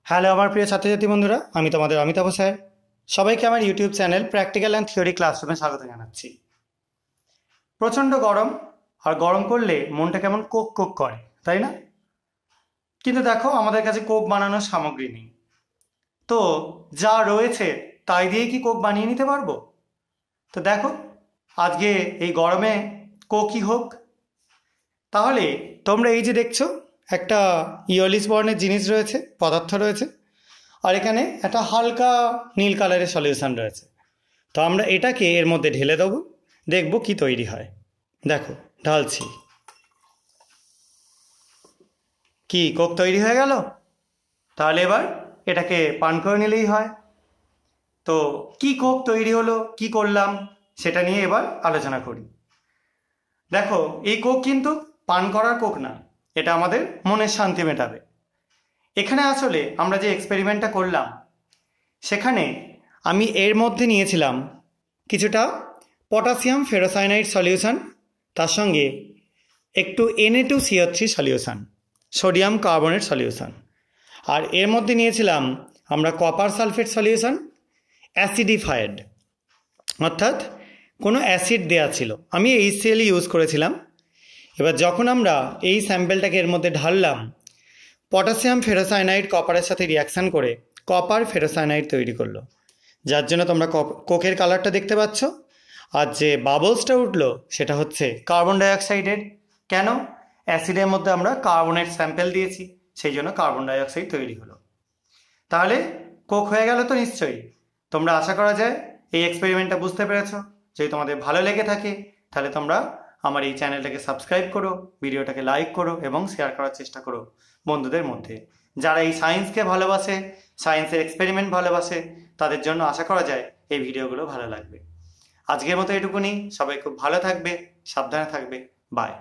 Hello আমার প্রিয় ছাত্রছাত্রী বন্ধুরা, আমি তোমাদের অমিতাভ স্যার। সবাইকে আমার YouTube channel practical and theory ক্লাসরুমে স্বাগত জানাচ্ছি। প্রচণ্ড গরম, আর গরম করলে মনটা কেমন কোক কোক করে, তাই না? কিন্তু দেখো, আমাদের কাছে কোক বানানোর সামগ্রী নেই। তো যা রয়েছে তাই দিয়ে কি কোক বানিয়ে নিতে পারবো? তো দেখো, আজকে এই গরমে কোকই হোক। তাহলে তোমরা এই যে দেখছো, একটা ইয়লিশ বর্ণের জিনিস রয়েছে, পদার্থ রয়েছে, আর এখানে একটা হালকা নীল কালারের সলিউশন রয়েছে। তো আমরা এটাকে এর মধ্যে ঢেলে দেবো, দেখব কি তৈরি হয়। দেখো, ঢালছি। কি কোক তৈরি হয়ে গেল? তাহলে এবার এটাকে পান করে নিলেই হয়। তো কি কোক তৈরি হলো, কি করলাম, সেটা নিয়ে এবার আলোচনা করি। দেখো, এই কোক কিন্তু পান করার কোক না, এটা আমাদের মনের শান্তি মেটাবে। এখানে আসলে আমরা যে এক্সপেরিমেন্টটা করলাম, সেখানে আমি এর মধ্যে নিয়েছিলাম কিছুটা পটাশিয়াম ফেরোসায়ানাইড সলিউশন, তার সঙ্গে একটু Na2CO3 solution, sodium carbonate solution, আর এর মধ্যে নিয়েছিলাম আমরা কপার সালফেট সলিউশন অ্যাসিডিফায়েড, অর্থাৎ কোনো অ্যাসিড দেয়া ছিল। আমি HCl ইউজ করেছিলাম। এবার যখন আমরা এই স্যাম্পেলটাকে এর মধ্যে ঢাললাম, পটাশিয়াম ফেরোসায়ানাইড কপারের সাথে রিয়াকশান করে কপার ফেরোসায়ানাইড তৈরি করলো, যার জন্য তোমরা কোকের কালারটা দেখতে পাচ্ছ। আর যে বাবলসটা উঠলো সেটা হচ্ছে কার্বন ডাইঅক্সাইডের। কেন? অ্যাসিডের মধ্যে আমরা কার্বনের স্যাম্পেল দিয়েছি, সেই জন্য কার্বন ডাইঅক্সাইড তৈরি হলো। তাহলে কোক হয়ে গেল তো নিশ্চয়ই। তোমরা আশা করা যায় এই এক্সপেরিমেন্টটা বুঝতে পেরেছো। যদি তোমাদের ভালো লেগে থাকে তাহলে তোমরা আমার এই চ্যানেলটাকে সাবস্ক্রাইব করো, ভিডিওটাকে লাইক করো এবং শেয়ার করার চেষ্টা করো বন্ধুদের মধ্যে। যারা এই সায়েন্সকে ভালোবাসে, সায়েন্সের এক্সপেরিমেন্ট ভালোবাসে, তাদের জন্য আশা করা যায় এই ভিডিওগুলো ভালো লাগবে। আজকের মতো এটুকুনি। সবাই খুব ভালো থাকবে, সাবধানে থাকবে। বাই।